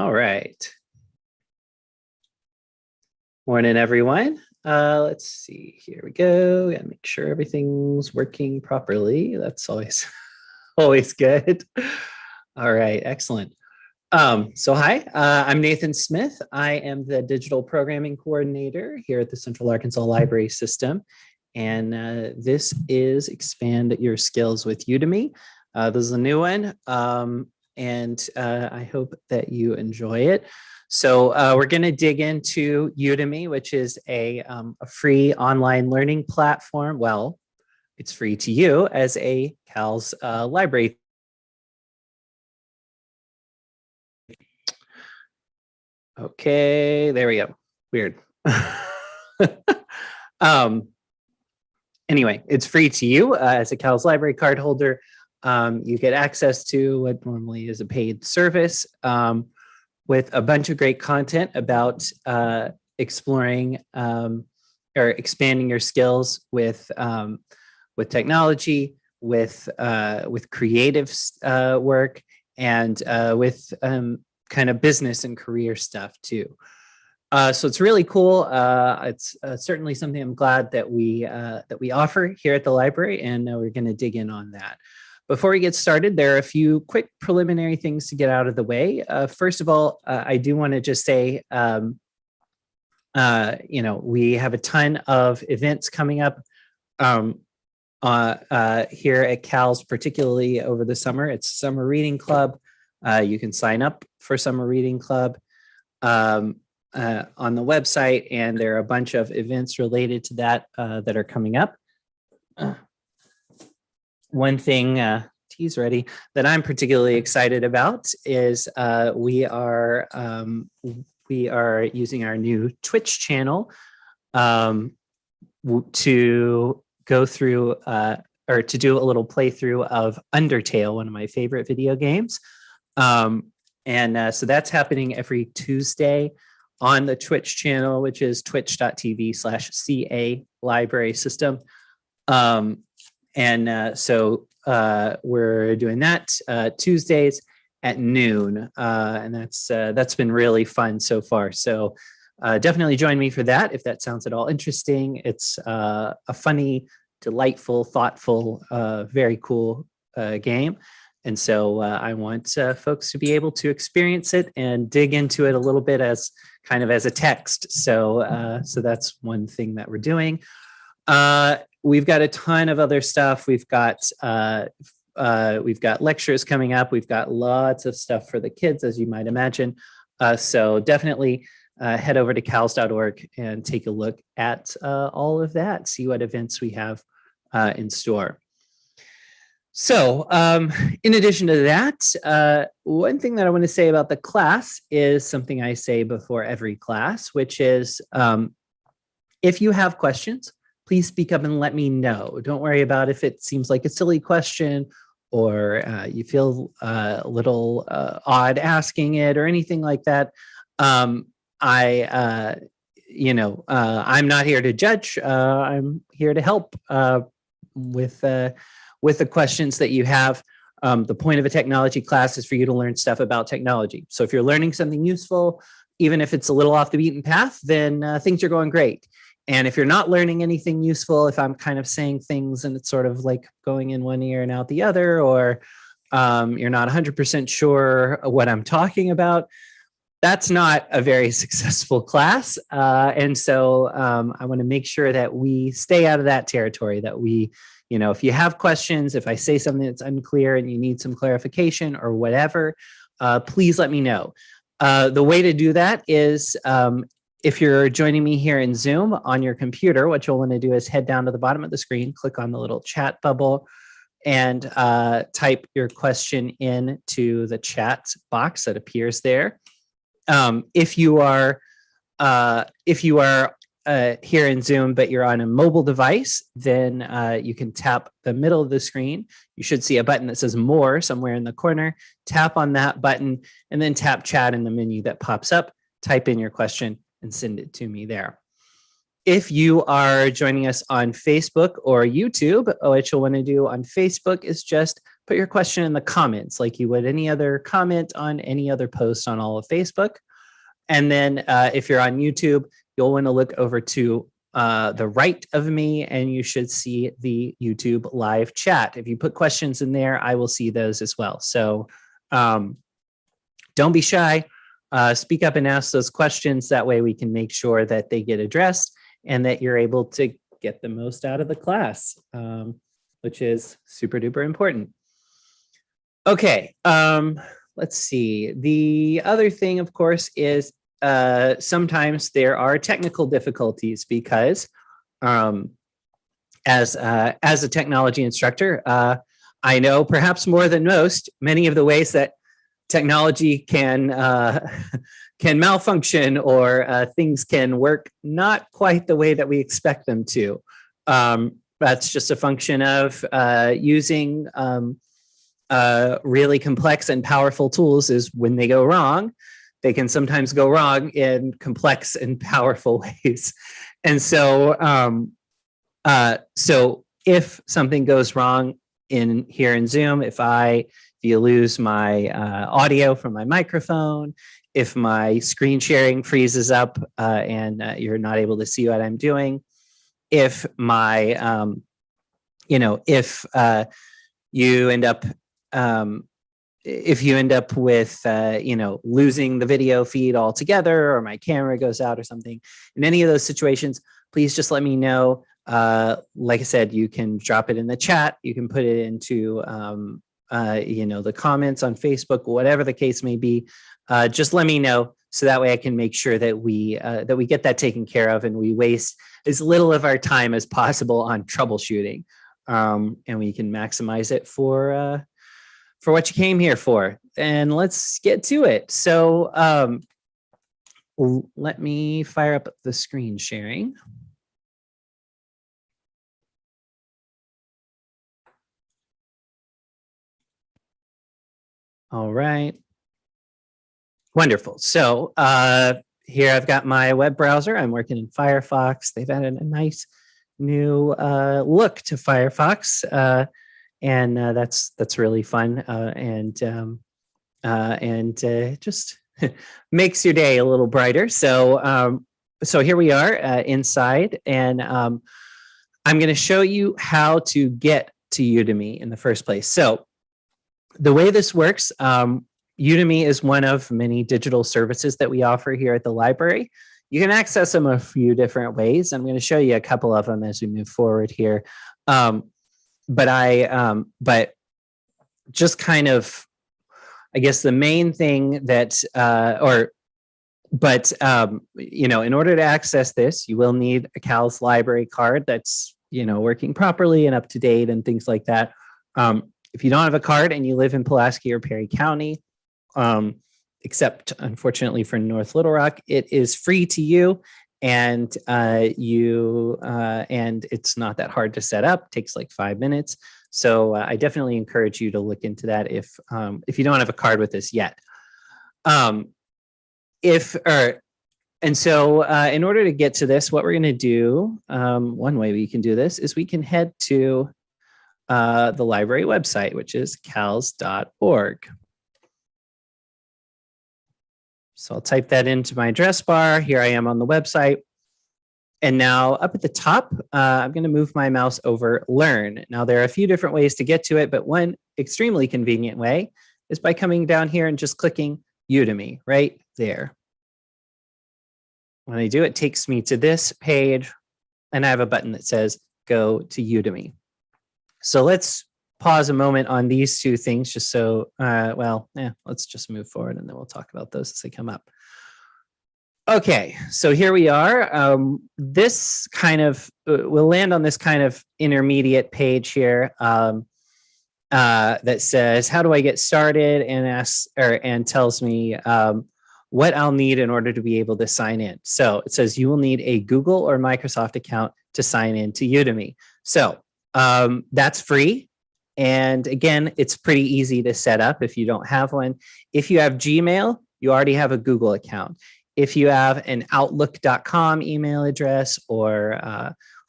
All right. Morning, everyone. Let's see. Here we go. Gotta make sure everything's working properly. That's always always good. All right, excellent. So hi, I'm Nathan Smith. I am the digital programming coordinator here at the Central Arkansas Library System. And this is Expand Your Skills with Udemy. This is a new one. And I hope that you enjoy it. So we're going to dig into Udemy, which is a free online learning platform. Well, it's free to you as a CALS library. Okay, there we go. Weird. Anyway, it's free to you as a CALS library card holder. You get access to what normally is a paid service with a bunch of great content about exploring or expanding your skills with technology, with creative work, and with kind of business and career stuff too. So it's really cool. It's certainly something I'm glad that we offer here at the library, and we're going to dig in on that. Before we get started, there are a few quick preliminary things to get out of the way. First of all, I do want to just say, we have a ton of events coming up here at CALS, particularly over the summer. It's Summer Reading Club. You can sign up for Summer Reading Club on the website, and there are a bunch of events related to that that are coming up. One thing, tea's ready, that I'm particularly excited about is we are using our new Twitch channel to go through or to do a little playthrough of Undertale, one of my favorite video games. So that's happening every Tuesday on the Twitch channel, which is twitch.tv/CA Library System. So we're doing that Tuesdays at noon, and that's been really fun so far. So definitely join me for that if that sounds at all interesting. It's a funny, delightful, thoughtful, very cool game. And so I want folks to be able to experience it and dig into it a little bit as kind of as a text. So that's one thing that we're doing. We've got a ton of other stuff. We've got lectures coming up. We've got lots of stuff for the kids, as you might imagine. So definitely head over to cals.org and take a look at all of that. See what events we have in store. So in addition to that, one thing that I want to say about the class is something I say before every class, which is if you have questions, please speak up and let me know. Don't worry about if it seems like a silly question or you feel a little odd asking it or anything like that. I'm not here to judge. I'm here to help with the questions that you have. The point of a technology class is for you to learn stuff about technology. So if you're learning something useful, even if it's a little off the beaten path, then things are going great. And if you're not learning anything useful, if I'm kind of saying things and it's sort of like going in one ear and out the other, or you're not 100% sure what I'm talking about, that's not a very successful class. And so I want to make sure that we stay out of that territory, that we, if you have questions, if I say something that's unclear and you need some clarification or whatever, please let me know. The way to do that is if you're joining me here in Zoom on your computer, what you'll want to do is head down to the bottom of the screen, click on the little chat bubble, and type your question into the chat box that appears there. If you are here in Zoom, but you're on a mobile device, then you can tap the middle of the screen. You should see a button that says More somewhere in the corner. Tap on that button and then tap Chat in the menu that pops up. Type in your question and send it to me there. If you are joining us on Facebook or YouTube, what you'll want to do on Facebook is just put your question in the comments like you would any other comment on any other post on all of Facebook. And then if you're on YouTube, you'll want to look over to the right of me, and you should see the YouTube live chat. If you put questions in there, I will see those as well. So don't be shy. Speak up and ask those questions. That way we can make sure that they get addressed and that you're able to get the most out of the class, which is super duper important. Okay, let's see. The other thing, of course, is sometimes there are technical difficulties because as a technology instructor, I know perhaps more than most, many of the ways that technology can malfunction or things can work not quite the way that we expect them to. That's just a function of using really complex and powerful tools. Is when they go wrong, they can sometimes go wrong in complex and powerful ways. And so, so if something goes wrong here in Zoom, if you lose my audio from my microphone, if my screen sharing freezes up and you're not able to see what I'm doing, if my, if you end up with, losing the video feed altogether, or my camera goes out or something, in any of those situations, please just let me know. Like I said, you can drop it in the chat. You can put it into, the comments on Facebook, whatever the case may be. Just let me know, so that way I can make sure that we get that taken care of, and we waste as little of our time as possible on troubleshooting, and we can maximize it for what you came here for. And let's get to it. So let me fire up the screen sharing. All right. Wonderful. So here I've got my web browser. I'm working in Firefox. They've added a nice new look to Firefox. And that's really fun, and just makes your day a little brighter. So so here we are inside, and I'm going to show you how to get to Udemy in the first place. So the way this works, Udemy is one of many digital services that we offer here at the library. You can access them a few different ways. I'm going to show you a couple of them as we move forward here. But just kind of, I guess the main thing that, in order to access this, you will need a CALS library card that's, working properly and up to date and things like that. If you don't have a card and you live in Pulaski or Perry County, except unfortunately for North Little Rock, it is free to you. And and it's not that hard to set up. It takes like 5 minutes. So I definitely encourage you to look into that if you don't have a card with us yet. In order to get to this, what we're going to do, one way we can do this is we can head to the library website, which is cals.org. So I'll type that into my address bar. Here I am on the website. And now up at the top, I'm going to move my mouse over Learn. Now there are a few different ways to get to it, but one extremely convenient way is by coming down here and just clicking Udemy right there. When I do, it takes me to this page, and I have a button that says Go to Udemy. So let's pause a moment on these two things just so, let's just move forward and then we'll talk about those as they come up. Okay, so here we are. This kind of, we'll land on this kind of intermediate page here that says, how do I get started, and tells me what I'll need in order to be able to sign in. So it says you will need a Google or Microsoft account to sign in to Udemy. So that's free. And again, it's pretty easy to set up if you don't have one. If you have Gmail, you already have a Google account. If you have an Outlook.com email address, or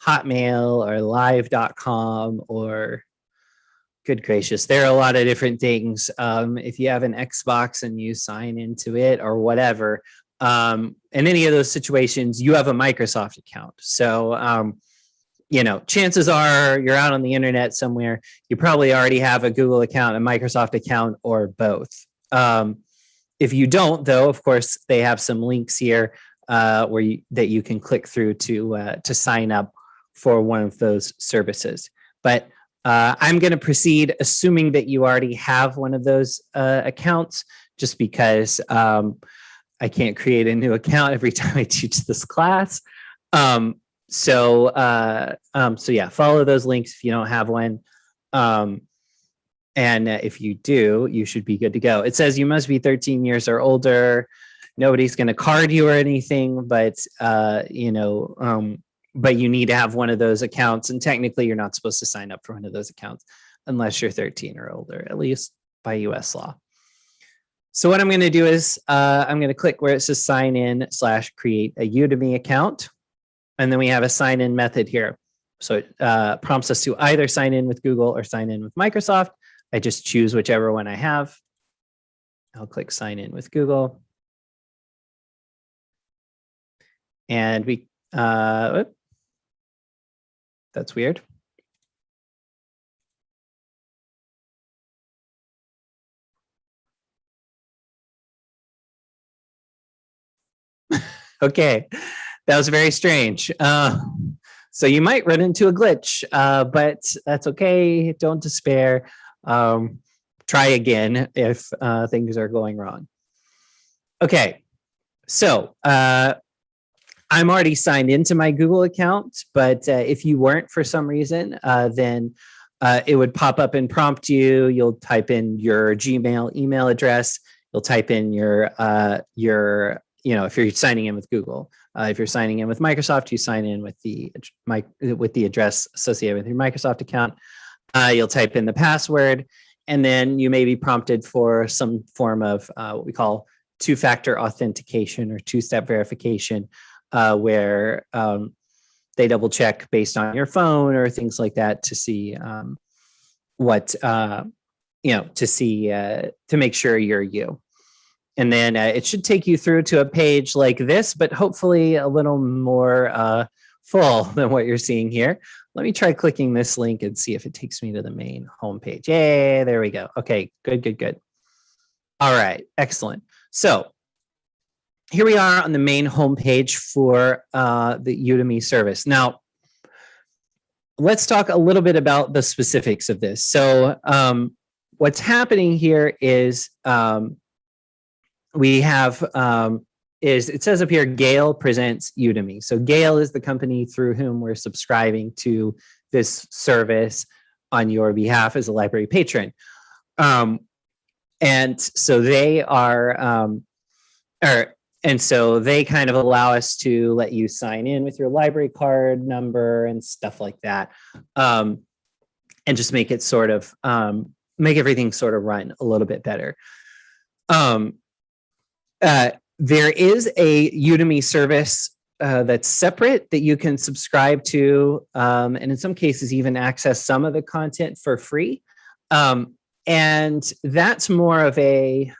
Hotmail, or Live.com, or Good gracious. There are a lot of different things. If you have an Xbox and you sign into it or whatever, in any of those situations, you have a Microsoft account. So, chances are you're out on the internet somewhere. You probably already have a Google account, a Microsoft account, or both. If you don't, though, of course, they have some links here that you can click through to sign up for one of those services. But I'm going to proceed assuming that you already have one of those accounts, just because I can't create a new account every time I teach this class. So yeah, follow those links if you don't have one. And if you do, you should be good to go. It says you must be 13 years or older. Nobody's going to card you or anything, but but you need to have one of those accounts. And technically, you're not supposed to sign up for one of those accounts unless you're 13 or older, at least by US law. So what I'm going to do is I'm going to click where it says sign in / create a Udemy account. And then we have a sign in method here. So it prompts us to either sign in with Google or sign in with Microsoft. I just choose whichever one I have. I'll click sign in with Google. And we, that's weird. Okay, that was very strange. So you might run into a glitch, but that's okay. Don't despair. Try again if things are going wrong. Okay, so I'm already signed into my Google account, but if you weren't for some reason, then it would pop up and prompt you. You'll type in your Gmail email address. You'll type in your if you're signing in with Google. If you're signing in with Microsoft, you sign in with the address associated with your Microsoft account. You'll type in the password, and then you may be prompted for some form of what we call two-factor authentication or two-step verification, where they double check based on your phone or things like that to see to make sure you're you. And then it should take you through to a page like this, but hopefully a little more full than what you're seeing here. Let me try clicking this link and see if it takes me to the main homepage. Yay, there we go. Okay, good. All right, excellent. So here we are on the main homepage for the Udemy service. Now, let's talk a little bit about the specifics of this. So what's happening here is we have, it says up here, Gale presents Udemy. So Gale is the company through whom we're subscribing to this service on your behalf as a library patron. And so they are, and so they kind of allow us to let you sign in with your library card number and stuff like that. And just make it sort of, make everything sort of run a little bit better. There is a Udemy service that's separate that you can subscribe to, and in some cases even access some of the content for free. And that's more of an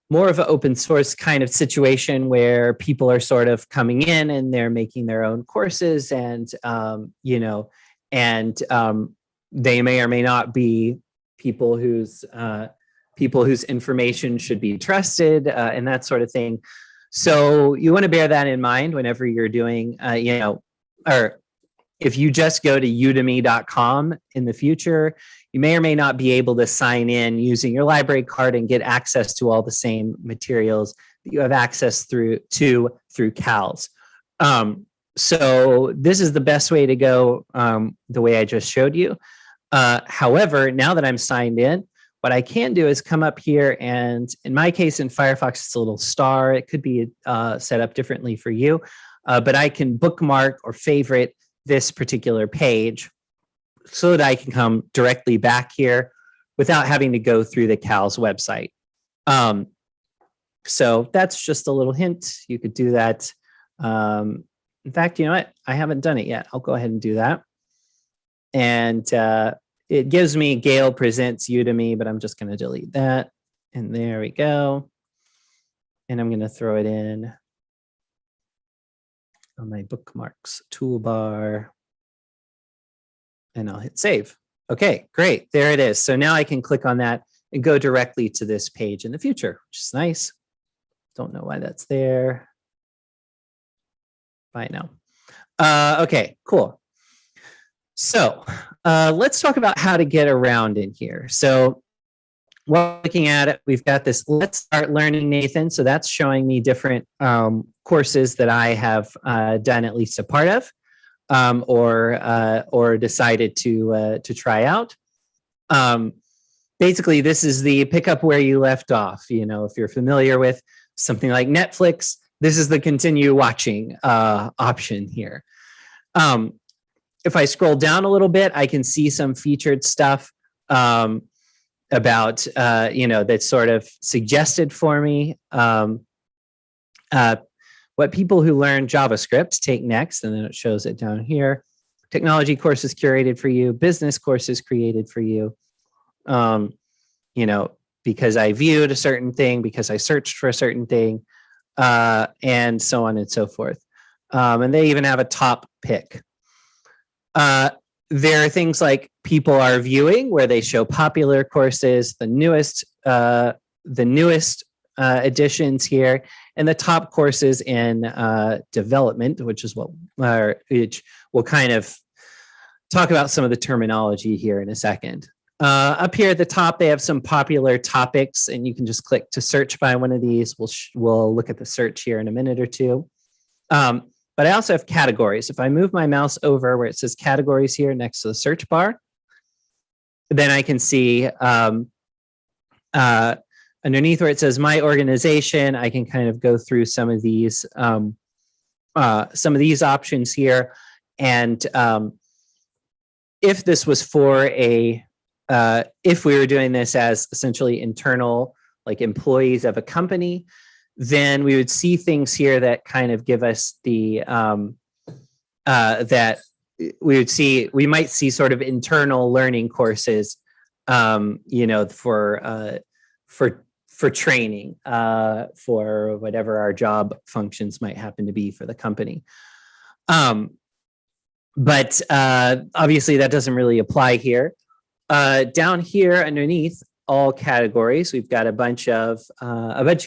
open source kind of situation where people are sort of coming in and they're making their own courses, and they may or may not be people whose information should be trusted, and that sort of thing. So you want to bear that in mind whenever you're doing, or if you just go to udemy.com in the future, you may or may not be able to sign in using your library card and get access to all the same materials that you have access through CALS. So this is the best way to go, the way I just showed you. However, now that I'm signed in, what I can do is come up here, and in my case in Firefox, it's a little star. It could be set up differently for you, but I can bookmark or favorite this particular page so that I can come directly back here without having to go through the CALS website. So that's just a little hint. You could do that. In fact, you know what? I haven't done it yet. I'll go ahead and do that. And it gives me Gail Presents Udemy, but I'm just going to delete that. And there we go. And I'm going to throw it in on my bookmarks toolbar. And I'll hit save. Okay, great. There it is. So now I can click on that and go directly to this page in the future, which is nice. Don't know why that's there. Bye now. Okay, cool. So let's talk about how to get around in here. So while looking at it, we've got this Let's Start Learning, Nathan. So that's showing me different courses that I have done at least a part of, or decided to try out. Basically, this is the pick up where you left off. You know, if you're familiar with something like Netflix, this is the continue watching option here. If I scroll down a little bit, I can see some featured stuff about, that's sort of suggested for me. What people who learn JavaScript take next, and then it shows it down here. Technology courses curated for you, business courses created for you. Because I viewed a certain thing, because I searched for a certain thing, and so on and so forth. And they even have a top pick. There are things like people are viewing, where they show popular courses, the newest additions here, and the top courses in development, which we'll kind of talk about some of the terminology here in a second. Up here at the top, they have some popular topics, and you can just click to search by one of these. We'll look at the search here in a minute or two. But I also have categories. If I move my mouse over where it says categories here next to the search bar, then I can see underneath where it says my organization, I can kind of go through some of these options here. And if this was for if we were doing this as essentially internal, like employees of a company, then we would see things here that kind of give us the that we might see sort of internal learning courses, for training, for whatever our job functions might happen to be for the company. But obviously that doesn't really apply here. Down here underneath all categories, we've got a bunch of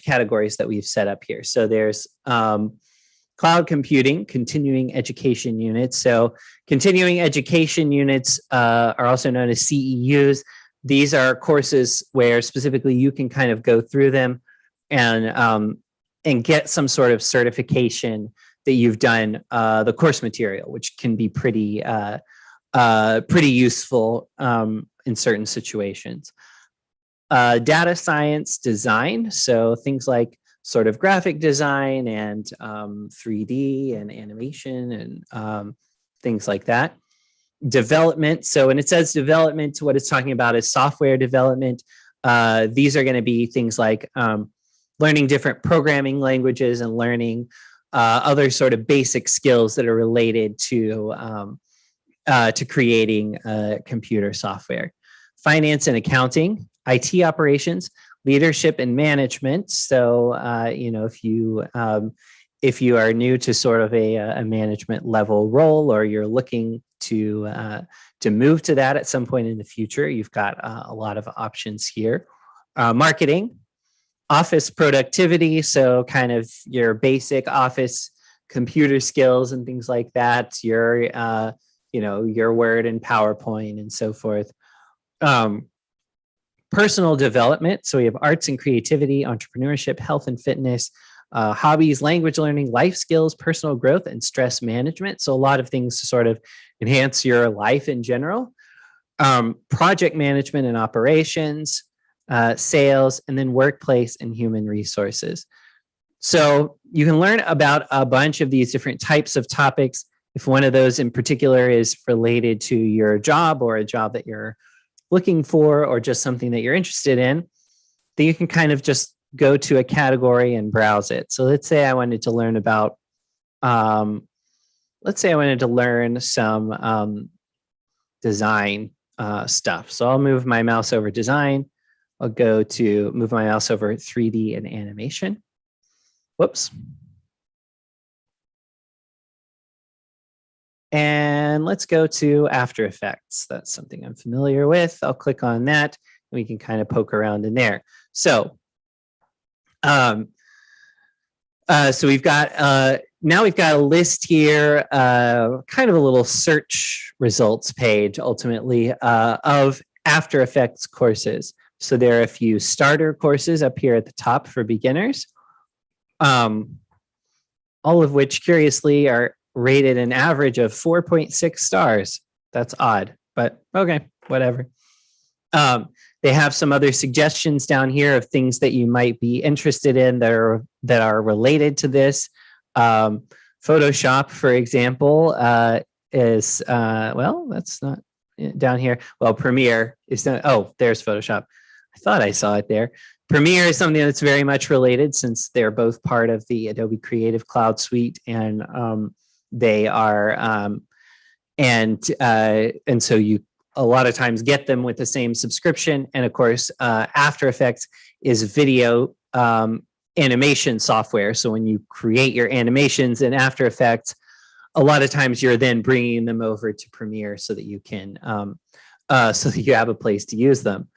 categories that we've set up here. So there's cloud computing, continuing education units. So continuing education units are also known as CEUs. These are courses where specifically you can kind of go through them and get some sort of certification that you've done the course material, which can be pretty useful in certain situations. Data science design, so things like sort of graphic design and 3D and animation and things like that. Development, so when it says development, what it's talking about is software development. These are going to be things like learning different programming languages and learning other sort of basic skills that are related to creating computer software. Finance and accounting, IT operations, leadership and management. So, if you are new to sort of a management level role, or you're looking to move to that at some point in the future, you've got a lot of options here. Marketing, office productivity, so kind of your basic office computer skills and things like that. Your Word and PowerPoint and so forth. Personal development, so we have arts and creativity, entrepreneurship, health and fitness, hobbies, language learning, life skills, personal growth, and stress management. So a lot of things to sort of enhance your life in general. Project management and operations, sales, and then workplace and human resources. So you can learn about a bunch of these different types of topics. If one of those in particular is related to your job, or a job that you're looking for, or just something that you're interested in, then you can kind of just go to a category and browse it. So let's say I wanted to learn about, some design stuff. So I'll move my mouse over design. I'll go to move my mouse over 3D and animation. Whoops. And let's go to After Effects. That's something I'm familiar with. I'll click on that. And we can kind of poke around in there. So, so we've got now we've got a list here, kind of a little search results page, ultimately, of After Effects courses. So there are a few starter courses up here at the top for beginners, all of which, curiously, are rated an average of 4.6 stars. That's odd, but okay, whatever. They have some other suggestions down here of things that you might be interested in that are related to this. Photoshop, for example, is well, that's not down here. Well, Premiere is not. Oh, there's Photoshop. I thought I saw it there. Premiere is something that's very much related, since they're both part of the Adobe Creative Cloud suite, and they are, and so you a lot of times get them with the same subscription. And of course, After Effects is video animation software. So when you create your animations in After Effects, a lot of times you're then bringing them over to Premiere so that you can, so that you have a place to use them.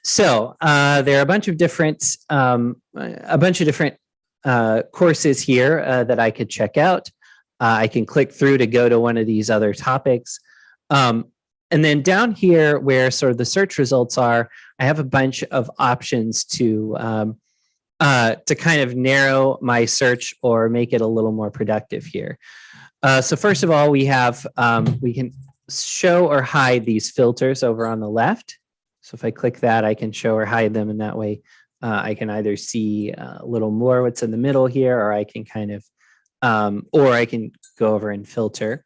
So there are a bunch of different courses here that I could check out. I can click through to go to one of these other topics. And then down here where sort of the search results are, I have a bunch of options to kind of narrow my search or make it a little more productive here. So first of all, we have, we can show or hide these filters over on the left. So if I click that, I can show or hide them, and that way I can either see a little more what's in the middle here, or I can kind of, or I can go over and filter.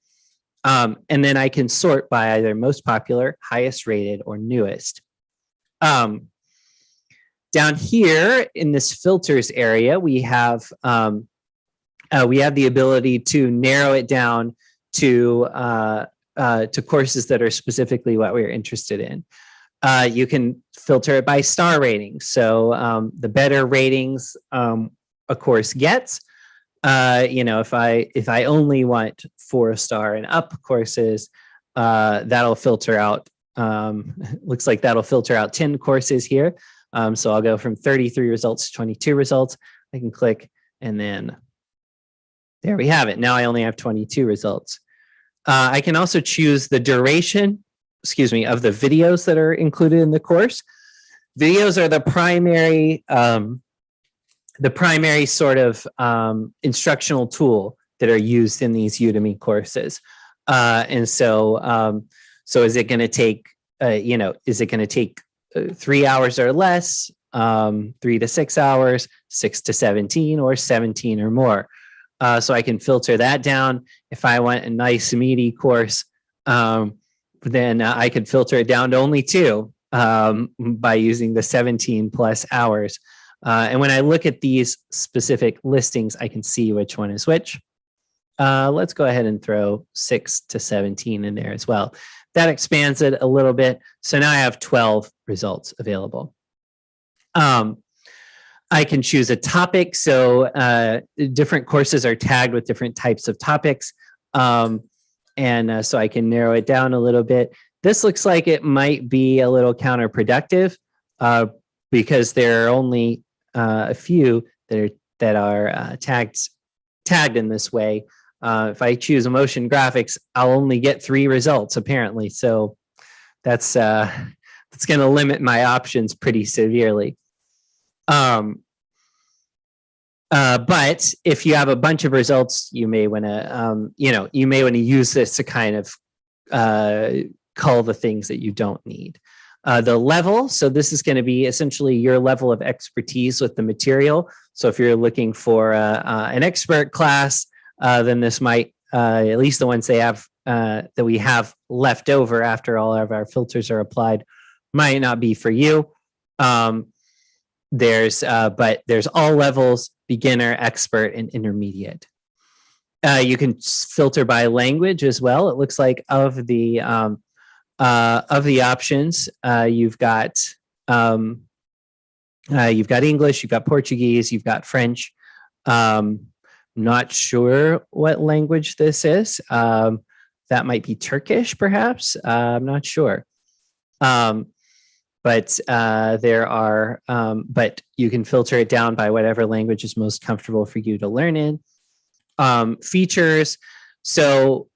And then I can sort by either most popular, highest rated, or newest. Down here in this filters area, we have the ability to narrow it down to courses that are specifically what we're interested in. You can filter it by star ratings. So the better ratings a course gets, you know, if I only want 4-star and up courses, that'll filter out. Looks like that'll filter out 10 courses here. So I'll go from 33 results to 22 results. I can click, and then there we have it. Now I only have 22 results. I can also choose the duration, of the videos that are included in the course. Videos are the primary sort of instructional tool that are used in these Udemy courses. And so, so is it going to take, is it going to take 3 hours or less, 3 to 6 hours, 6 to 17, or 17 or more? So I can filter that down. If I want a nice meaty course, then I could filter it down to only 2 by using the 17 plus hours. And when I look at these specific listings, I can see which one is which. Let's go ahead and throw 6 to 17 in there as well. That expands it a little bit. So now I have 12 results available. I can choose a topic. So different courses are tagged with different types of topics. And so I can narrow it down a little bit. This looks like it might be a little counterproductive because there are only a few that are tagged in this way. If I choose motion graphics, I'll only get 3 results apparently. So that's going to limit my options pretty severely. But if you have a bunch of results, you may want to, you may want to use this to kind of cull the things that you don't need. The level, so this is going to be essentially your level of expertise with the material. So if you're looking for an expert class, then this might, at least the ones they have that we have left over after all of our filters are applied, might not be for you. But there's all levels: beginner, expert, and intermediate. You can filter by language as well. It looks like of the options, you've got English, you've got Portuguese, you've got French. Not sure what language this is. That might be Turkish, perhaps. I'm not sure. But there are, but you can filter it down by whatever language is most comfortable for you to learn in. Features. So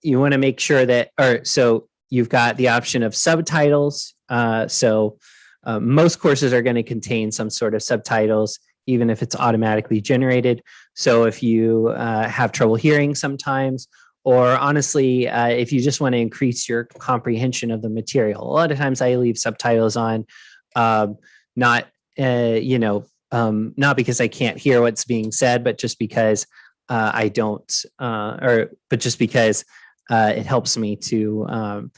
you want to make sure that, so you've got the option of subtitles. Most courses are going to contain some sort of subtitles, even if it's automatically generated. So if you have trouble hearing sometimes, or honestly, if you just want to increase your comprehension of the material, a lot of times I leave subtitles on, not because I can't hear what's being said, but just because I don't, but just because it helps me to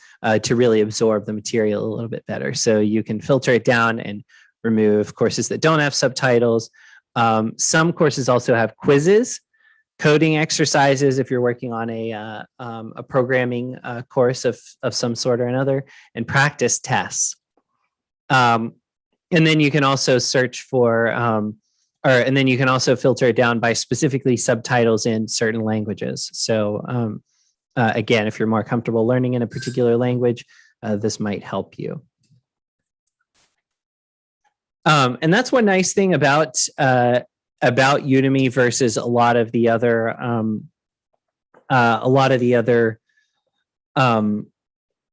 really absorb the material a little bit better. So you can filter it down and remove courses that don't have subtitles. Some courses also have quizzes, coding exercises if you're working on a programming course of some sort or another, and practice tests. And then you can also search for, and then you can also filter it down by specifically subtitles in certain languages. So again, if you're more comfortable learning in a particular language, this might help you. And that's one nice thing about Udemy versus a lot of the other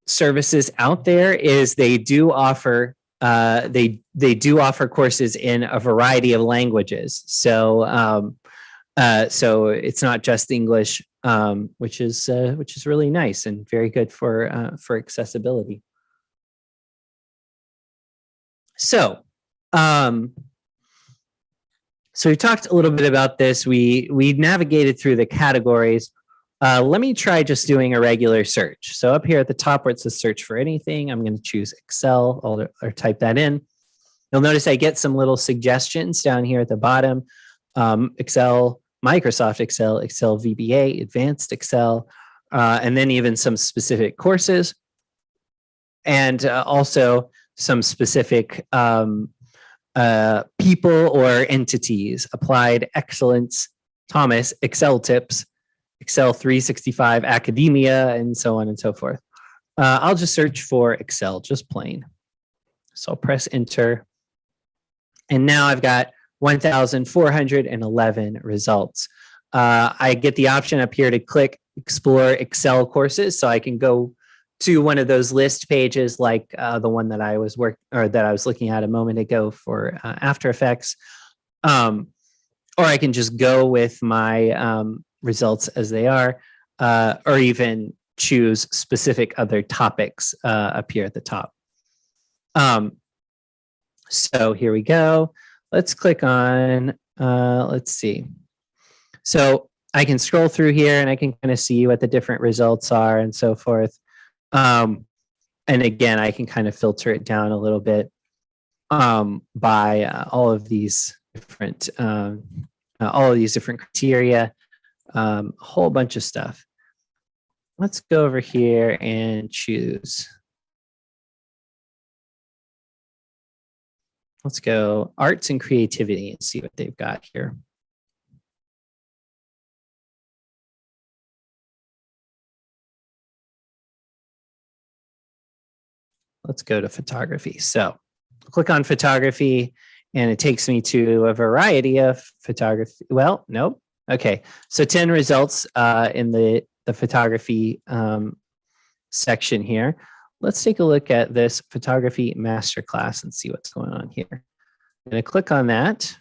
services out there is they do offer courses in a variety of languages. So so it's not just English, which is really nice and very good for accessibility. So we talked a little bit about this. We navigated through the categories. Let me try just doing a regular search. So up here at the top where it says search for anything, I'm going to choose Excel or type that in. You'll notice I get some little suggestions down here at the bottom. Excel, Microsoft Excel, Excel VBA, Advanced Excel, and then even some specific courses. And also some specific people or entities: Applied Excellence, Thomas, Excel Tips, Excel 365 Academia, and so on and so forth. I'll just search for Excel, just plain. So I'll press enter. And now I've got 1,411 results. I get the option up here to click Explore Excel Courses, so I can go to one of those list pages like the one that I was looking at a moment ago for After Effects. Or I can just go with my results as they are, or even choose specific other topics up here at the top. So here we go. Let's click on, let's see. So I can scroll through here and I can kind of see what the different results are and so forth. And again, I can kind of filter it down a little bit by all of these different criteria, a whole bunch of stuff. Let's go over here and choose. Let's go arts and creativity and see what they've got here. Let's go to photography. So click on photography and it takes me to a variety of photography. Well, nope. Okay. So 10 results in the photography section here. Let's take a look at this photography masterclass and see what's going on here. I'm going to click on that.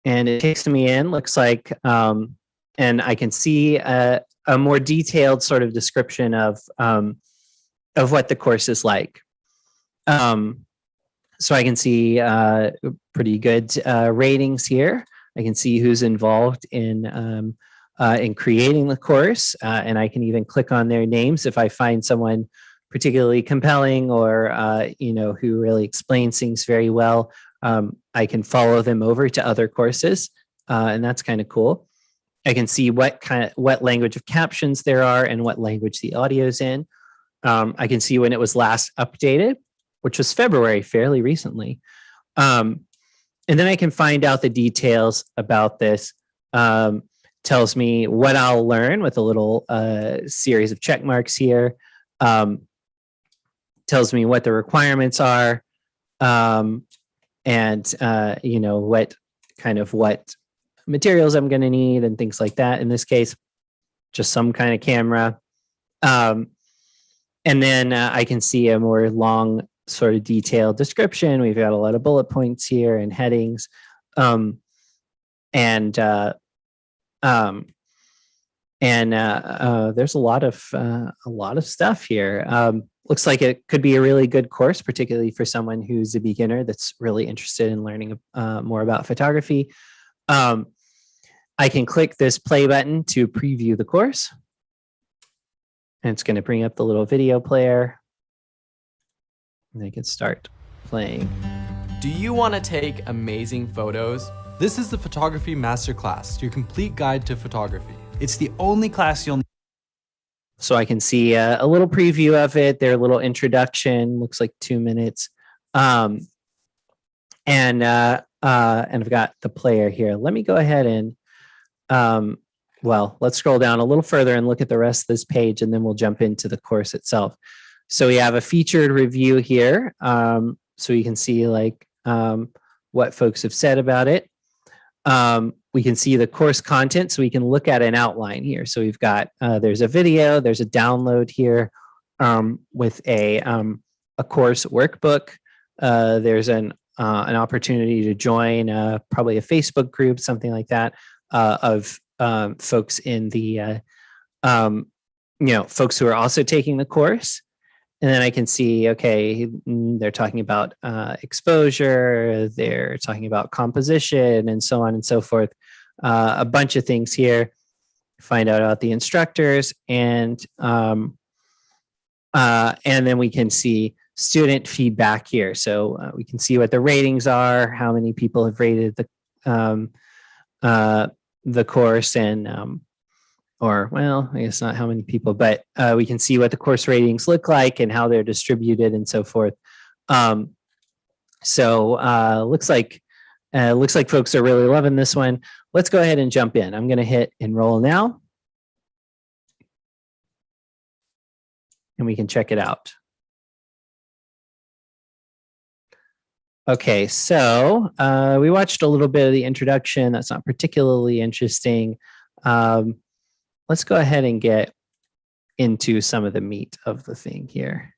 And it takes me in, looks like, and I can see a more detailed sort of description of what the course is like. So I can see pretty good ratings here. I can see who's involved in creating the course, and I can even click on their names if I find someone particularly compelling or, who really explains things very well, I can follow them over to other courses, and that's kind of cool. I can see what language of captions there are and what language the audio's in. I can see when it was last updated, which was February, fairly recently. And then I can find out the details about this. Tells me what I'll learn with a little series of check marks here. Tells me what the requirements are, and what materials I'm going to need and things like that. In this case, just some kind of camera. And then I can see a more long sort of detailed description. We've got a lot of bullet points here and headings. There's a lot of stuff here. Looks like it could be a really good course, particularly for someone who's a beginner that's really interested in learning more about photography. I can click this play button to preview the course. And it's going to bring up the little video player. And I can start playing. Do you want to take amazing photos? This is the Photography Masterclass, your complete guide to photography. It's the only class you'll need. So I can see a little preview of it, their little introduction, looks like 2 minutes. And I've got the player here. Let me go ahead and, let's scroll down a little further and look at the rest of this page, and then we'll jump into the course itself. So we have a featured review here. So you can see what folks have said about it. We can see the course content, so we can look at an outline here. So we've got, there's a video, there's a download here with a course workbook. There's an opportunity to join probably a Facebook group, something like that, of folks in the, folks who are also taking the course. And then I can see, okay, they're talking about exposure, they're talking about composition, and so on and so forth. A bunch of things here. Find out about the instructors, and then we can see student feedback here. So we can see what the ratings are, how many people have rated the course, and I guess not how many people, but we can see what the course ratings look like and how they're distributed and so forth. Looks like folks are really loving this one. Let's go ahead and jump in. I'm going to hit enroll now, and we can check it out. Okay, so we watched a little bit of the introduction. That's not particularly interesting. Let's go ahead and get into some of the meat of the thing here.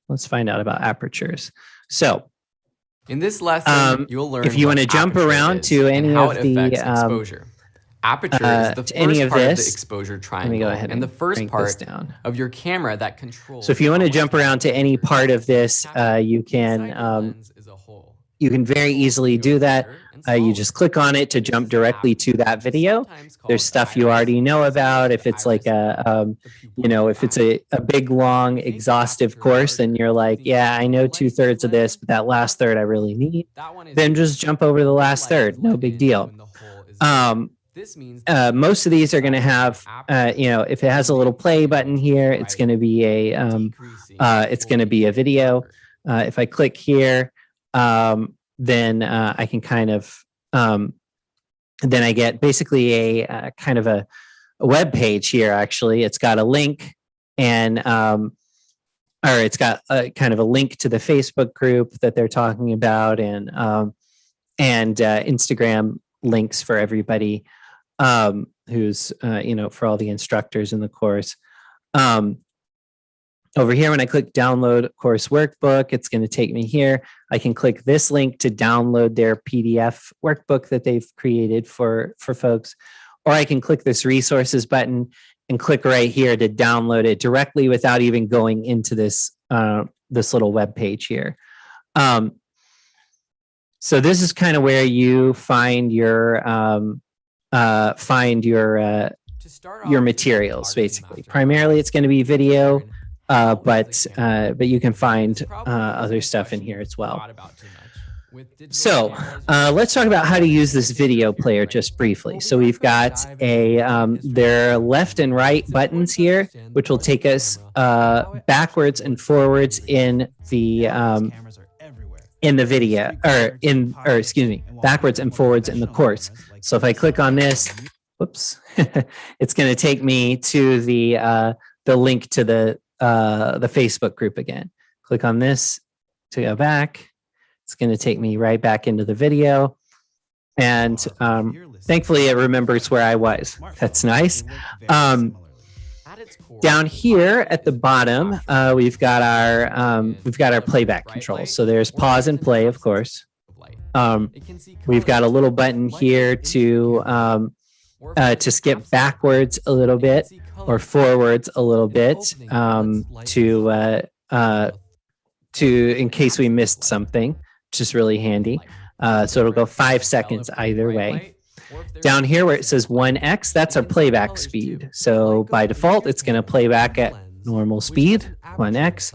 Let's find out about apertures. So in this lesson, you'll learn if you want to jump around to any of the exposure. Aperture is the first part of the exposure triangle, let me go ahead and the first part down of your camera that controls. So if you want to jump around to any part of this, you can very easily do that. You just click on it to jump directly to that video. There's stuff you already know about. If it's like if it's a big, long, exhaustive course, then you're like, yeah, I know 2/3 of this, but that last third I really need. Then just jump over the last third. No big deal. Most of these are going to have, if it has a little play button here, it's going to be a video. If I click here, then I can kind of, then I get basically a kind of a web page here. Actually, it's got a link, and it's got a kind of a link to the Facebook group that they're talking about, and Instagram links for everybody who's for all the instructors in the course. Over here, when I click download course workbook, it's going to take me here. I can click this link to download their PDF workbook that they've created for folks, or I can click this resources button and click right here to download it directly without even going into this this little web page here. So this is kind of where you find your materials, basically. Primarily, it's going to be video. but you can find other stuff in here as well. So let's talk about how to use this video player just briefly. So we've got there are left and right buttons here, which will take us backwards and forwards in the video, or excuse me, backwards and forwards in the course. So if I click on this, whoops, it's going to take me to the link to the Facebook group again. Click on this to go back. It's going to take me right back into the video. And thankfully, it remembers where I was. That's nice. Down here at the bottom, we've got our playback controls. So there's pause and play, of course. We've got a little button here to skip backwards a little bit or forwards a little bit to in case we missed something, which is really handy. So it'll go 5 seconds either way. Down here where it says 1x, that's our playback speed. So by default, it's going to play back at normal speed, 1x.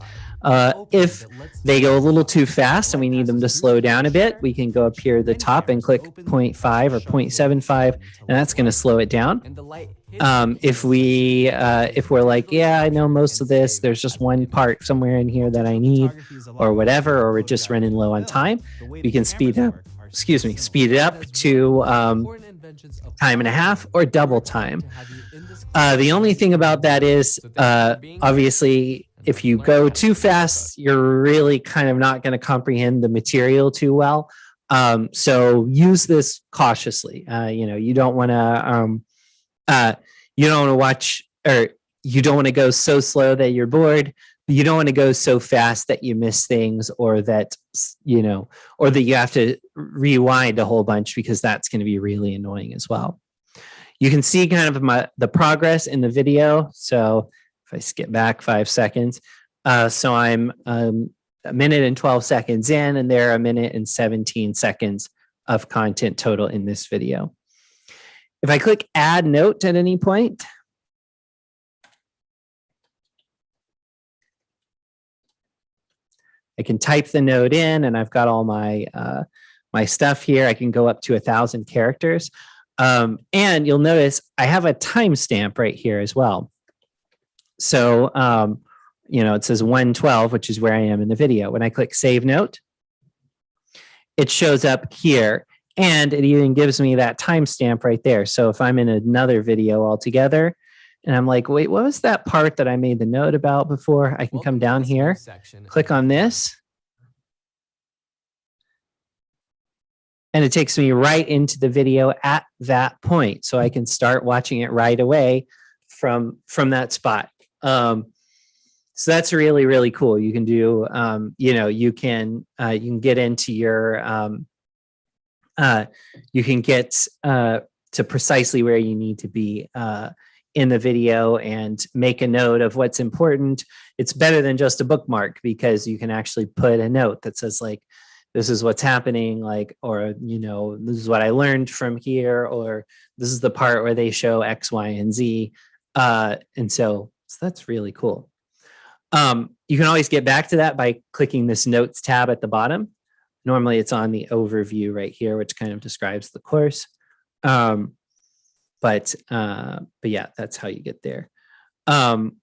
If they go a little too fast and we need them to slow down a bit, we can go up here at the top and click 0.5 or 0.75, and that's going to slow it down. If we're like, yeah, I know most of this, there's just one part somewhere in here that I need, or whatever, or we're just running low on time, we can speed it up to time and a half or double time. The only thing about that is, obviously, if you go too fast, you're really kind of not going to comprehend the material too well. So use this cautiously. You don't want to watch, or you don't want to go so slow that you're bored. But you don't want to go so fast that you miss things, or that you have to rewind a whole bunch, because that's going to be really annoying as well. You can see kind of the progress in the video. So if I skip back 5 seconds, so I'm a minute and 12 seconds in, and there are a minute and 17 seconds of content total in this video. If I click add note at any point, I can type the note in, and I've got all my my stuff here. I can go up to 1,000 characters. And you'll notice I have a timestamp right here as well. So, it says 1:12, which is where I am in the video. When I click save note, it shows up here, and it even gives me that timestamp right there. So if I'm in another video altogether, and I'm like, wait, what was that part that I made the note about before? I can come down here, click on this, and it takes me right into the video at that point. So I can start watching it right away from that spot. So that's really, really cool. You can do, you can get into your, you can get to precisely where you need to be in the video and make a note of what's important. It's better than just a bookmark, because you can actually put a note that says, like, this is what's happening, like, or, this is what I learned from here, or this is the part where they show X, Y, and Z. And so that's really cool. You can always get back to that by clicking this notes tab at the bottom. Normally it's on the overview right here, which kind of describes the course. But yeah, that's how you get there. Down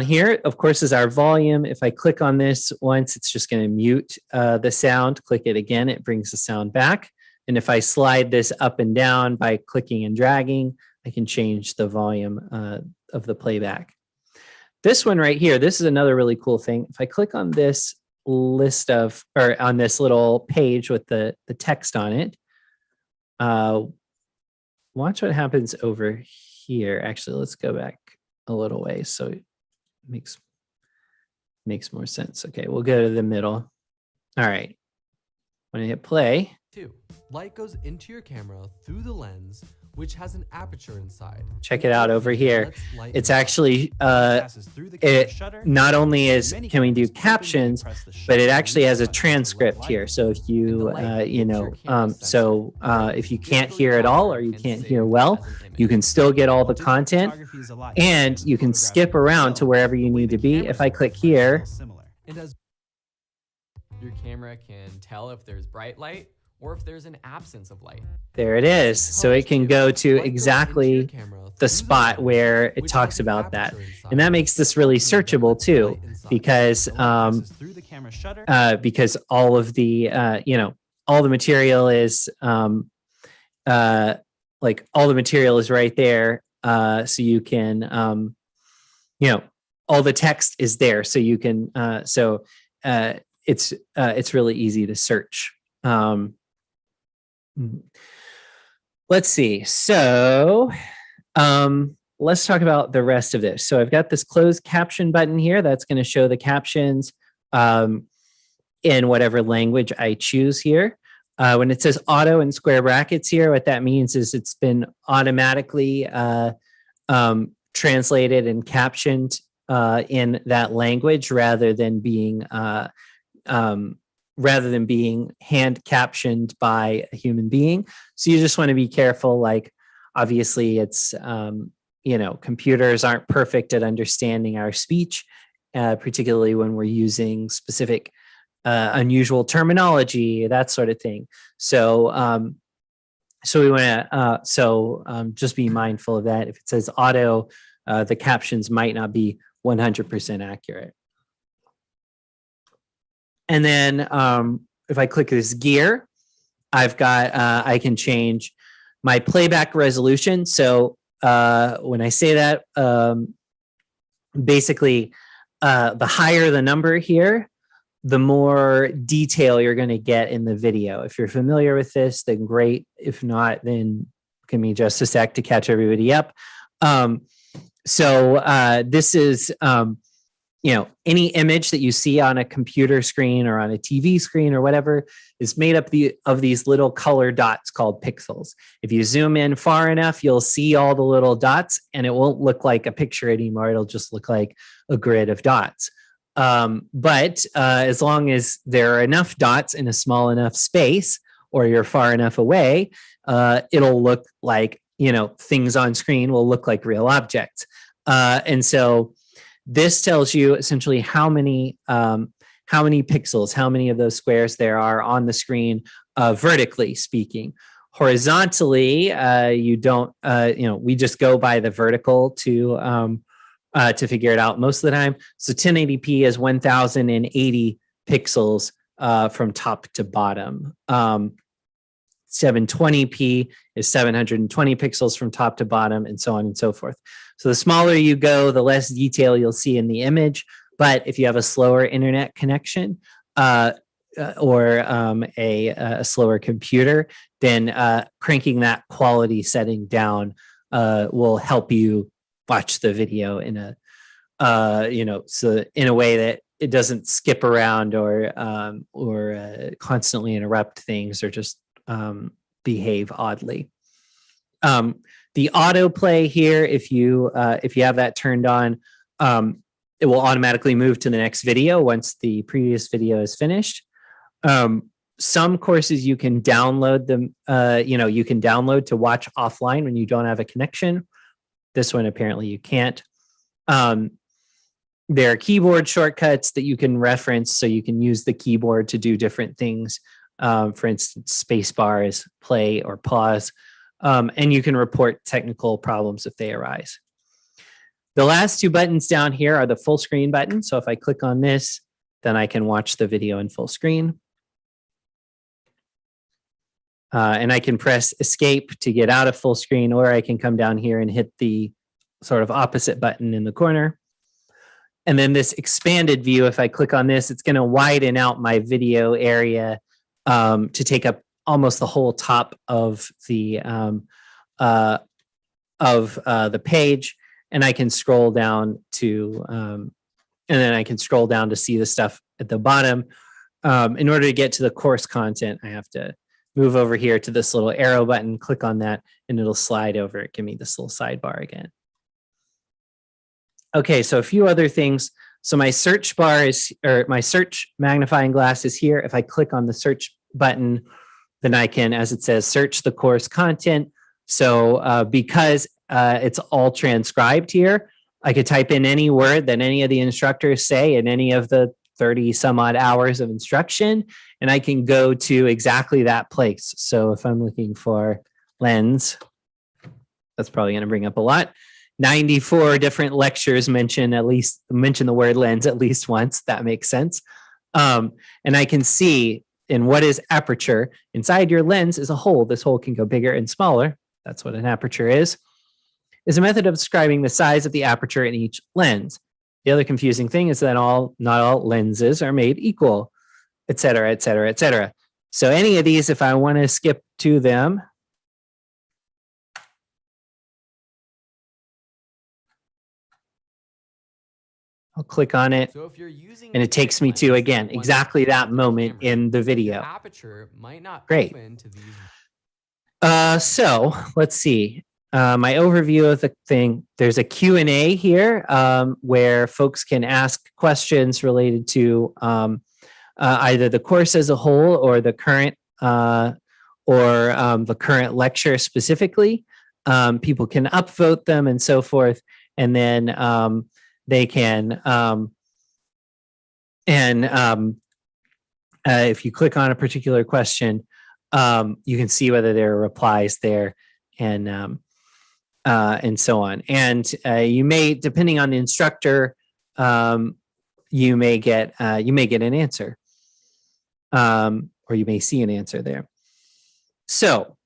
here, of course, is our volume. If I click on this once, it's just going to mute the sound. Click it again, it brings the sound back. And if I slide this up and down by clicking and dragging, I can change the volume of the playback. This one right here, this is another really cool thing. If I click on this list of, or on this little page with the text on it, watch what happens over here. Actually, let's go back a little way so it makes more sense. Okay, we'll go to the middle. All right. When I hit play. 2. Light goes into your camera through the lens, which has an aperture inside. Check it out over here. It's actually, not only can we do captions, but it actually has a transcript here. So if you, if you can't hear at all or you can't hear well, you can still get all the content and you can skip around to wherever you need to be. If I click here, your camera can tell if there's bright light or if there's an absence of light. There it is. So it can go to exactly the spot where it talks about that. And that makes this really searchable too, because all of the, all the material is, all the material is right there. So you can, all the text is there. So you can, it's really easy to search. Let's see. So let's talk about the rest of this. So I've got this closed caption button here that's going to show the captions in whatever language I choose here. When it says auto in square brackets here, what that means is it's been automatically translated and captioned in that language rather than being hand captioned by a human being. So you just want to be careful. Like, obviously it's, computers aren't perfect at understanding our speech, particularly when we're using specific unusual terminology, that sort of thing. So, we want to, just be mindful of that. If it says auto, the captions might not be 100% accurate. And then if I click this gear, I've got, I can change my playback resolution. So when I say that, basically the higher the number here, the more detail you're going to get in the video. If you're familiar with this, then great. If not, then give me just a sec to catch everybody up. This is, any image that you see on a computer screen or on a TV screen or whatever is made up of these little color dots called pixels. If you zoom in far enough, you'll see all the little dots and it won't look like a picture anymore. It'll just look like a grid of dots. But as long as there are enough dots in a small enough space or you're far enough away, it'll look like, things on screen will look like real objects. And so this tells you essentially how many pixels, how many of those squares there are on the screen, vertically speaking. Horizontally, you don't, we just go by the vertical to figure it out most of the time. So 1080p is 1080 pixels from top to bottom. 720p is 720 pixels from top to bottom, and so on and so forth. So the smaller you go, the less detail you'll see in the image. But if you have a slower internet connection or a slower computer, then cranking that quality setting down will help you watch the video in a in a way that it doesn't skip around or constantly interrupt things or just behave oddly. The autoplay here, if you have that turned on, it will automatically move to the next video once the previous video is finished. Some courses you can download them, you can download to watch offline when you don't have a connection. This one apparently you can't. There are keyboard shortcuts that you can reference, so you can use the keyboard to do different things. For instance, spacebar is play or pause, and you can report technical problems if they arise. The last two buttons down here are the full screen button. So if I click on this, then I can watch the video in full screen. And I can press escape to get out of full screen, or I can come down here and hit the sort of opposite button in the corner. And then this expanded view, if I click on this, it's going to widen out my video area to take up almost the whole top of the page, and I can scroll down to, and then I can scroll down to see the stuff at the bottom. In order to get to the course content, I have to move over here to this little arrow button, click on that, and it'll slide over. Give me this little sidebar again. Okay, so a few other things. So my search bar is, or my search magnifying glass is here. If I click on the search button, then I can, as it says, search the course content. So because it's all transcribed here, I could type in any word that any of the instructors say in any of the 30 some odd hours of instruction, and I can go to exactly that place. So if I'm looking for lens, that's probably going to bring up a lot. 94 different lectures mention the word lens at least once. That makes sense. And I can see in what is aperture. Inside your lens is a hole. This hole can go bigger and smaller. That's what an aperture is a method of describing the size of the aperture in each lens. The other confusing thing is that not all lenses are made equal, et cetera, et cetera, et cetera. So any of these, if I want to skip to them, I'll click on it, So if you're using and it takes me to, again, exactly that moment in the video. Aperture might not Great. open to these. So let's see. My overview of the thing, there's a Q&A here where folks can ask questions related to either the course as a whole or the current lecture specifically. People can upvote them and so forth, and then they can if you click on a particular question, you can see whether there are replies there, and so on. And you may, depending on the instructor, you may get an answer, or you may see an answer there. So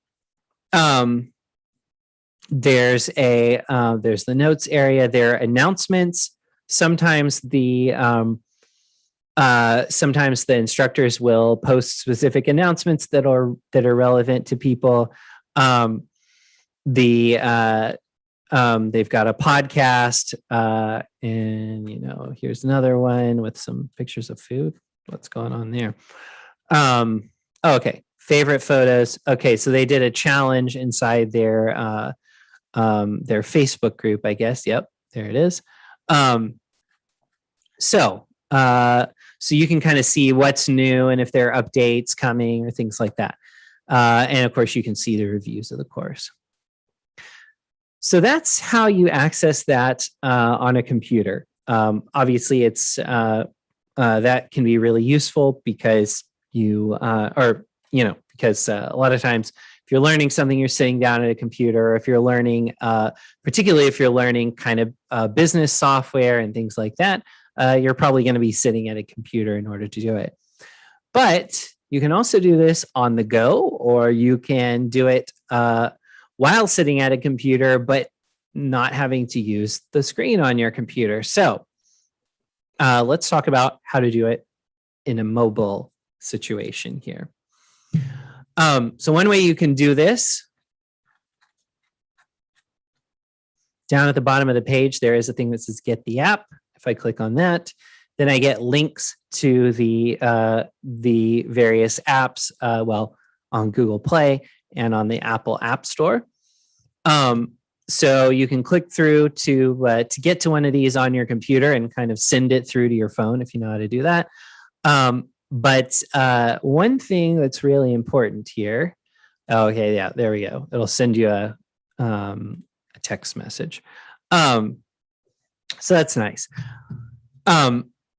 there's the notes area. There are announcements. Sometimes the instructors will post specific announcements that are relevant to people. They've got a podcast, and here's another one with some pictures of food. What's going on there? Okay, favorite photos. Okay, so they did a challenge inside their Facebook group, I guess. Yep, there it is. So you can kind of see what's new and if there are updates coming or things like that. And of course, you can see the reviews of the course. So that's how you access that on a computer. Obviously, it's that can be really useful because because a lot of times if you're learning something, you're sitting down at a computer. Or if you're learning, particularly if you're learning kind of business software and things like that, you're probably going to be sitting at a computer in order to do it. But you can also do this on the go, or you can do it while sitting at a computer, but not having to use the screen on your computer. So let's talk about how to do it in a mobile situation here. So one way you can do this, down at the bottom of the page, there is a thing that says Get the App. If I click on that, then I get links to the various apps, on Google Play and on the Apple App Store. So you can click through to get to one of these on your computer and kind of send it through to your phone if you know how to do that. But one thing that's really important here. Okay, yeah, there we go. It'll send you a text message. So that's nice.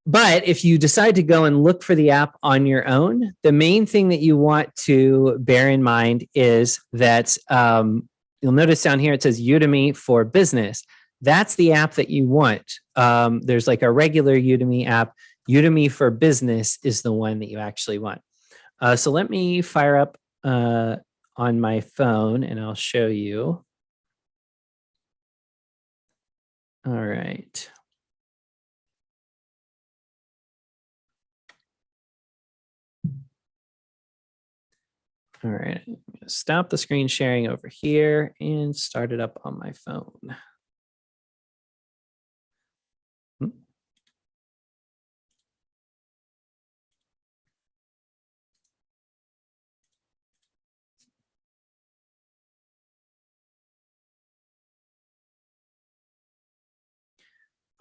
But if you decide to go and look for the app on your own, the main thing that you want to bear in mind is that you'll notice down here it says Udemy for Business. That's the app that you want. There's like a regular Udemy app. Udemy for Business is the one that you actually want. So let me fire up on my phone and I'll show you. All right. All right, I'm gonna stop the screen sharing over here and start it up on my phone.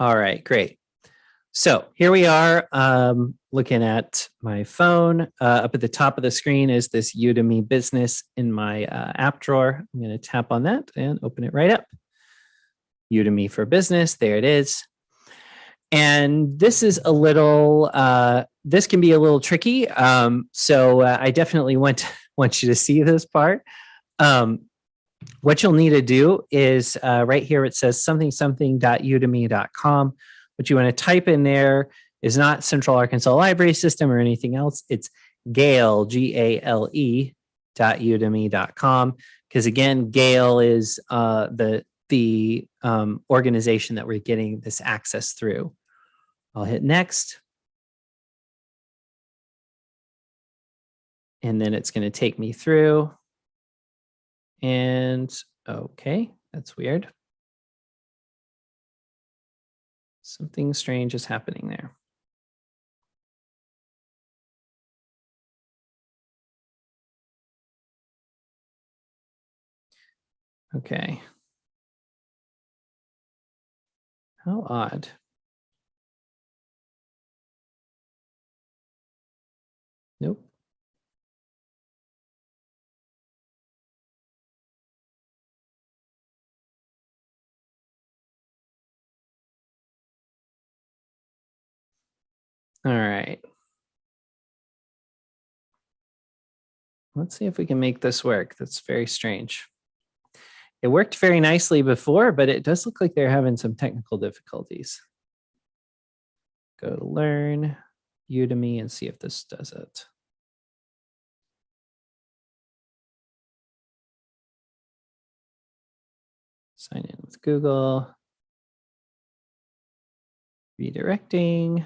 All right, great. So here we are looking at my phone. Up at the top of the screen is this Udemy business in my app drawer. I'm going to tap on that and open it right up. Udemy for Business, there it is. And this is a little, this can be a little tricky. So I definitely want you to see this part. What you'll need to do is right here, it says something.udemy.com. What you want to type in there is not Central Arkansas Library System or anything else. It's Gale, Gale, .udemy.com. Because again, Gale is the organization that we're getting this access through. I'll hit next. And then it's going to take me through. And okay, that's weird. Something strange is happening there. Okay. How odd. Nope. All right. Let's see if we can make this work. That's very strange. It worked very nicely before, but it does look like they're having some technical difficulties. Go to Learn, Udemy, and see if this does it. Sign in with Google. Redirecting.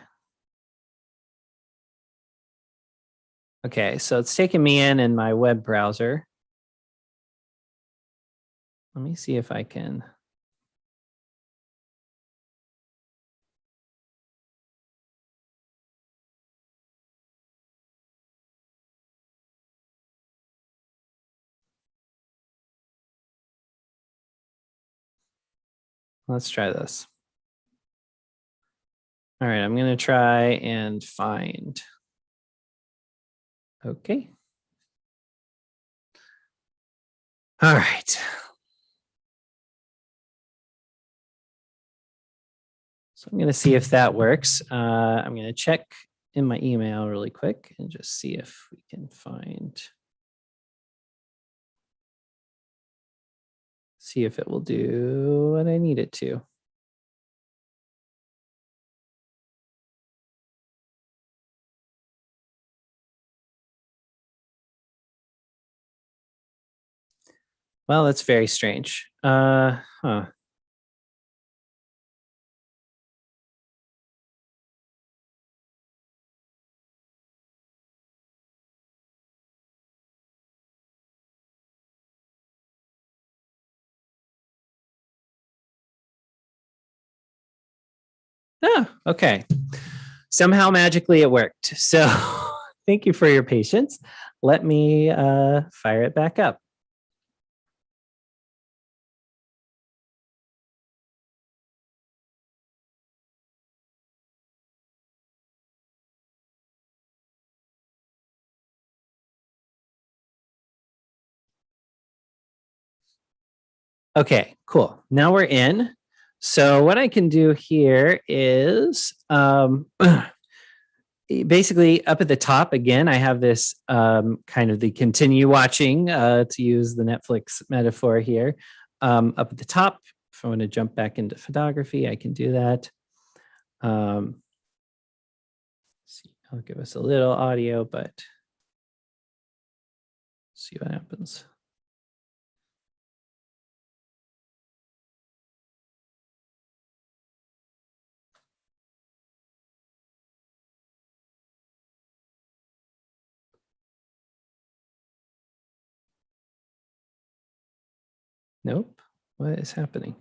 Okay, so it's taking me in my web browser. Let me see if I can. Let's try this. All right, I'm going to try and find. Okay. All right. So I'm going to see if that works. I'm going to check in my email really quick and just see if we can find. See if it will do what I need it to. Well, that's very strange. Huh. Oh, okay. Somehow magically it worked. So thank you for your patience. Let me fire it back up. Okay, cool. Now we're in. So what I can do here is basically up at the top, again, I have this kind of the continue watching, to use the Netflix metaphor here. Up at the top, if I want to jump back into photography, I can do that. See, I'll give us a little audio, but see what happens. Nope. What is happening?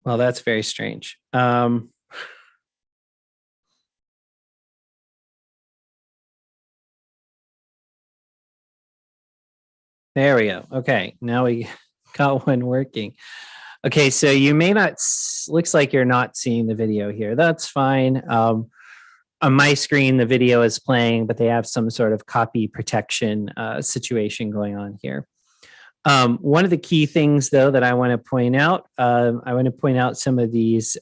Well, that's very strange. There we go. Okay, now we got one working. Okay, so you may not, looks like you're not seeing the video here. That's fine. On my screen, the video is playing, but they have some sort of copy protection situation going on here. One of the key things, though, that I want to point out, some of these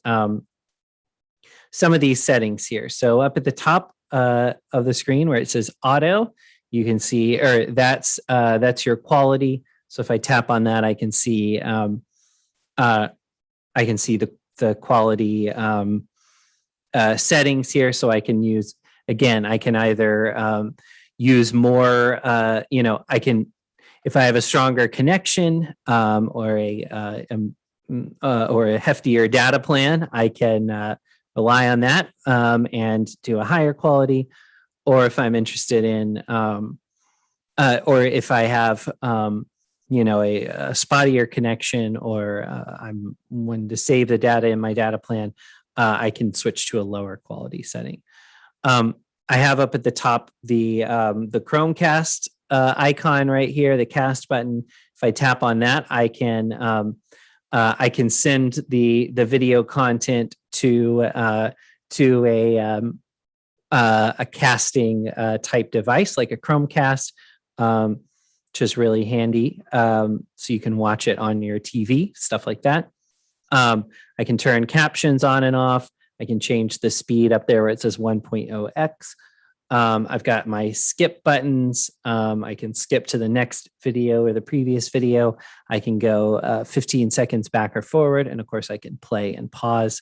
settings here. So up at the top of the screen where it says auto, you can see, or that's your quality. So if I tap on that, I can see the quality settings here. So I can use, again, I can either use more, I can, if I have a stronger connection or a heftier data plan, I can rely on that and do a higher quality. Or if I'm interested in, or if I have, a spottier connection, or I'm wanting to save the data in my data plan, I can switch to a lower quality setting. I have up at the top the Chromecast icon right here, the cast button. If I tap on that, I can send the video content to a casting type device like a Chromecast, which is really handy. So you can watch it on your TV, stuff like that. I can turn captions on and off. I can change the speed up there where it says 1.0x. I've got my skip buttons. I can skip to the next video or the previous video. I can go 15 seconds back or forward. And of course, I can play and pause.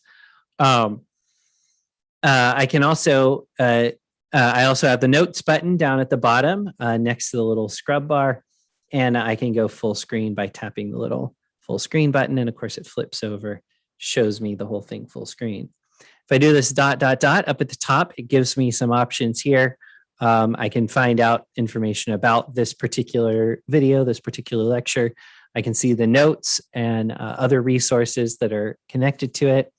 I can also, I also have the notes button down at the bottom next to the little scrub bar. And I can go full screen by tapping the little full screen button. And of course, it flips over, shows me the whole thing full screen. If I do this ... up at the top, it gives me some options here. I can find out information about this particular video, this particular lecture. I can see the notes and other resources that are connected to it.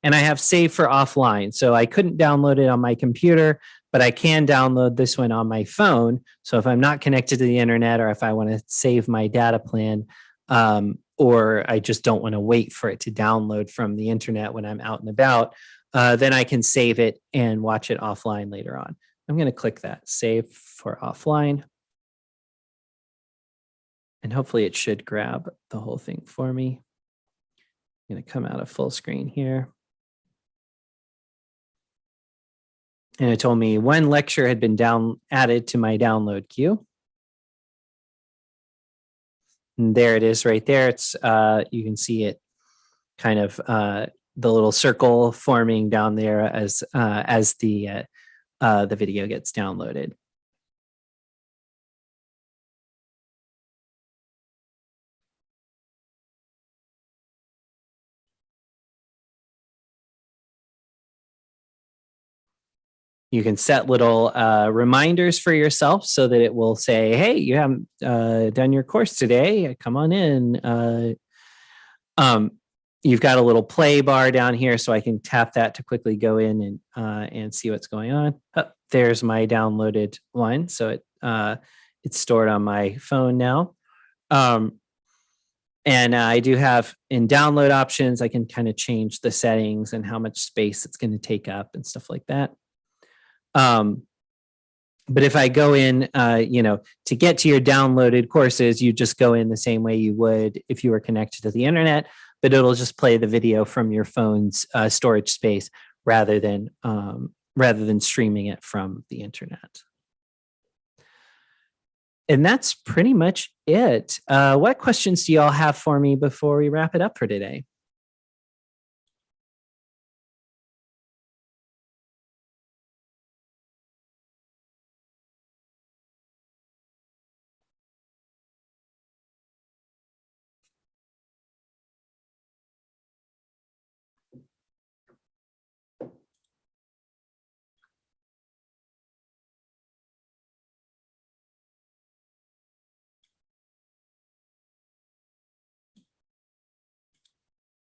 And I have save for offline. So I couldn't download it on my computer, but I can download this one on my phone. So if I'm not connected to the internet, or if I want to save my data plan, or I just don't want to wait for it to download from the internet when I'm out and about, then I can save it and watch it offline later on. I'm going to click that, save for offline. And hopefully it should grab the whole thing for me. I'm going to come out of full screen here. And it told me one lecture had been added to my download queue. And there it is right there. It's you can see it kind of the little circle forming down there as the video gets downloaded. You can set little reminders for yourself so that it will say, hey, you haven't done your course today. Come on in. You've got a little play bar down here, so I can tap that to quickly go in and see what's going on. Oh, there's my downloaded one. So it's stored on my phone now. And I do have in download options, I can kind of change the settings and how much space it's going to take up and stuff like that. But if I go in, to get to your downloaded courses, you just go in the same way you would if you were connected to the internet, but it'll just play the video from your phone's storage space rather than streaming it from the internet. And that's pretty much it. What questions do y'all have for me before we wrap it up for today?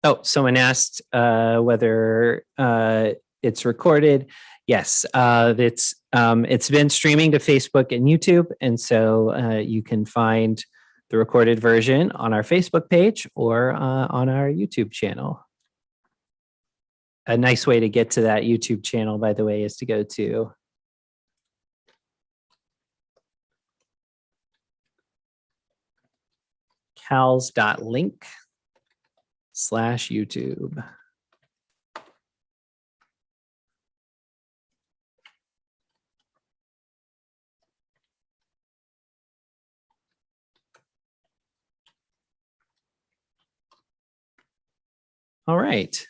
Oh, someone asked whether it's recorded. Yes, it's been streaming to Facebook and YouTube, and so you can find the recorded version on our Facebook page or on our YouTube channel. A nice way to get to that YouTube channel, by the way, is to go to cals.link/YouTube. All right.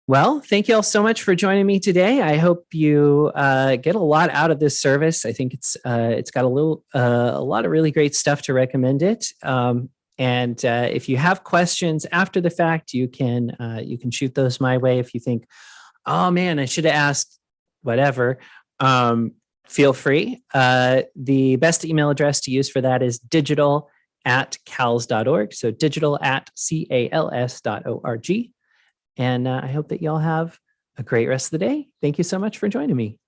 Well, thank you all so much for joining me today. I hope you get a lot out of this service. I think it's got a lot of really great stuff to recommend it. And if you have questions after the fact, you can shoot those my way. If you think, oh man, I should have asked whatever, feel free. The best email address to use for that is digital@cals.org. So digital@cals.org. And I hope that y'all have a great rest of the day. Thank you so much for joining me.